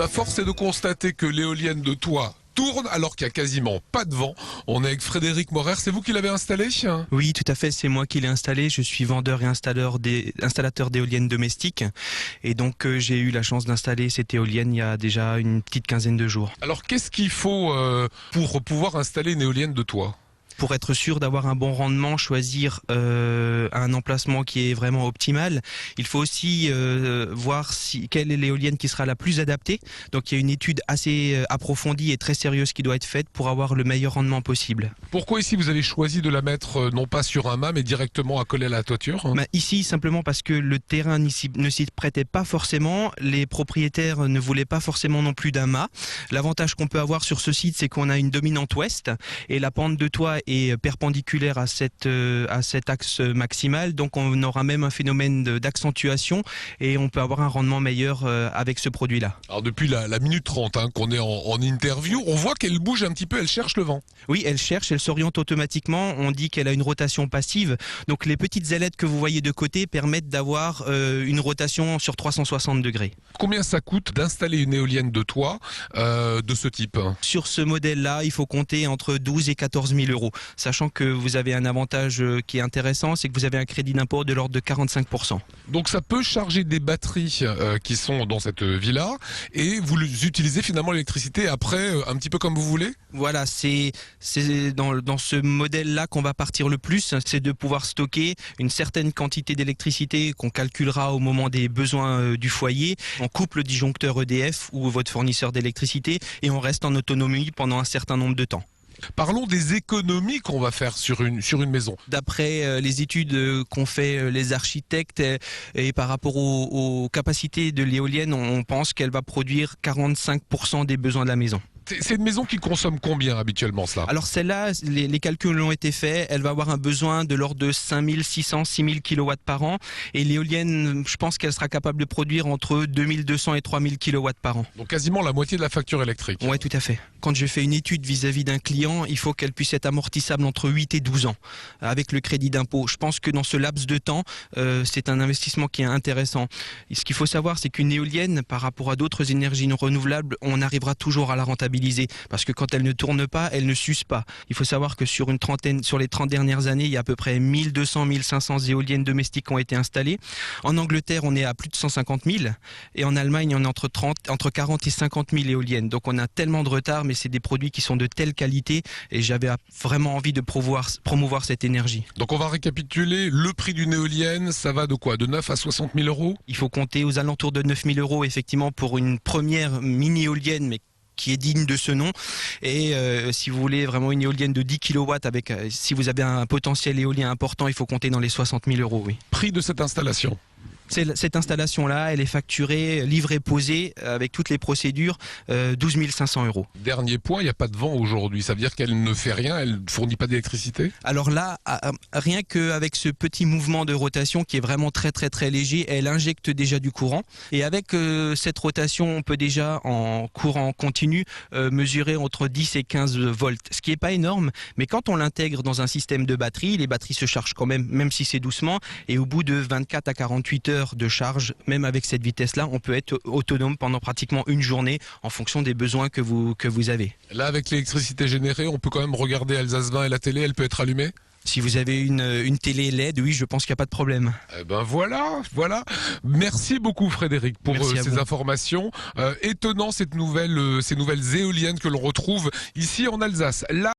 force est de constater que l'éolienne de toit tourne alors qu'il n'y a quasiment pas de vent. On est avec Frédéric Morer, c'est vous qui l'avez installé? Oui, tout à fait, c'est moi qui l'ai installé. Je suis vendeur et installateur d'éoliennes domestiques. Et donc j'ai eu la chance d'installer cette éolienne il y a déjà une petite quinzaine de jours. Alors qu'est-ce qu'il faut pour pouvoir installer une éolienne de toit? Pour être sûr d'avoir un bon rendement, choisir un emplacement qui est vraiment optimal. Il faut aussi voir quelle est l'éolienne qui sera la plus adaptée. Donc il y a une étude assez approfondie et très sérieuse qui doit être faite pour avoir le meilleur rendement possible. Pourquoi ici vous avez choisi de la mettre non pas sur un mât mais directement accolée à la toiture? Ici simplement parce que le terrain ne s'y prêtait pas forcément. Les propriétaires ne voulaient pas forcément non plus d'un mât. L'avantage qu'on peut avoir sur ce site, c'est qu'on a une dominante ouest et la pente de toit est perpendiculaire à cet axe maximal, donc on aura même un phénomène d'accentuation et on peut avoir un rendement meilleur avec ce produit-là. Alors depuis la minute 30 qu'on est en interview, on voit qu'elle bouge un petit peu, elle cherche le vent. Oui, elle cherche, elle s'oriente automatiquement, on dit qu'elle a une rotation passive, donc les petites ailettes que vous voyez de côté permettent d'avoir une rotation sur 360 degrés. Combien ça coûte d'installer une éolienne de toit de ce type? Sur ce modèle-là, il faut compter entre 12 et 14 000 euros. Sachant que vous avez un avantage qui est intéressant, c'est que vous avez un crédit d'impôt de l'ordre de 45%. Donc ça peut charger des batteries qui sont dans cette villa et vous utilisez finalement l'électricité après un petit peu comme vous voulez? Voilà, c'est dans ce modèle-là qu'on va partir le plus, c'est de pouvoir stocker une certaine quantité d'électricité qu'on calculera au moment des besoins du foyer. On coupe le disjoncteur EDF ou votre fournisseur d'électricité et on reste en autonomie pendant un certain nombre de temps. Parlons des économies qu'on va faire sur une maison. D'après les études qu'ont fait les architectes et par rapport aux capacités de l'éolienne, on pense qu'elle va produire 45% des besoins de la maison. C'est une maison qui consomme combien habituellement cela? Alors celle-là, les calculs ont été faits, elle va avoir un besoin de l'ordre de 5600, 6000 kW par an et l'éolienne, je pense qu'elle sera capable de produire entre 2200 et 3000 kW par an. Donc quasiment la moitié de la facture électrique. Oui, tout à fait. Quand je fais une étude vis-à-vis d'un client, il faut qu'elle puisse être amortissable entre 8 et 12 ans avec le crédit d'impôt. Je pense que dans ce laps de temps, c'est un investissement qui est intéressant. Et ce qu'il faut savoir, c'est qu'une éolienne, par rapport à d'autres énergies non renouvelables, on arrivera toujours à la rentabiliser. Parce que quand elle ne tourne pas, elle ne s'use pas. Il faut savoir que sur les 30 dernières années, il y a à peu près 1200-1500 éoliennes domestiques qui ont été installées. En Angleterre, on est à plus de 150 000. Et en Allemagne, on est entre 40 et 50 000 éoliennes. Donc on a tellement de retard, mais c'est des produits qui sont de telle qualité. Et j'avais vraiment envie de promouvoir cette énergie. Donc on va récapituler. Le prix d'une éolienne, ça va de quoi? De 9 à 60 000 euros? Il faut compter aux alentours de 9 000 euros, effectivement, pour une première mini-éolienne, mais qui est digne de ce nom. Et si vous voulez vraiment une éolienne de 10 kW, si vous avez un potentiel éolien important, il faut compter dans les 60 000 euros. Oui. Prix de cette installation? Cette installation-là, elle est facturée, livrée, posée, avec toutes les procédures, 12 500 euros. Dernier point, il n'y a pas de vent aujourd'hui. Ça veut dire qu'elle ne fait rien, elle ne fournit pas d'électricité? Alors là, rien qu'avec ce petit mouvement de rotation qui est vraiment très très très léger, elle injecte déjà du courant. Et avec cette rotation, on peut déjà en courant continu mesurer entre 10 et 15 volts. Ce qui n'est pas énorme, mais quand on l'intègre dans un système de batterie, les batteries se chargent quand même si c'est doucement. Et au bout de 24 à 48 heures de charge, même avec cette vitesse-là, on peut être autonome pendant pratiquement une journée en fonction des besoins que vous avez. Là, avec l'électricité générée, on peut quand même regarder Alsace 20 et la télé, elle peut être allumée? Si vous avez une télé LED, oui, je pense qu'il n'y a pas de problème. Eh ben voilà. Merci beaucoup Frédéric pour ces informations. Étonnant ces nouvelles éoliennes que l'on retrouve ici en Alsace. Là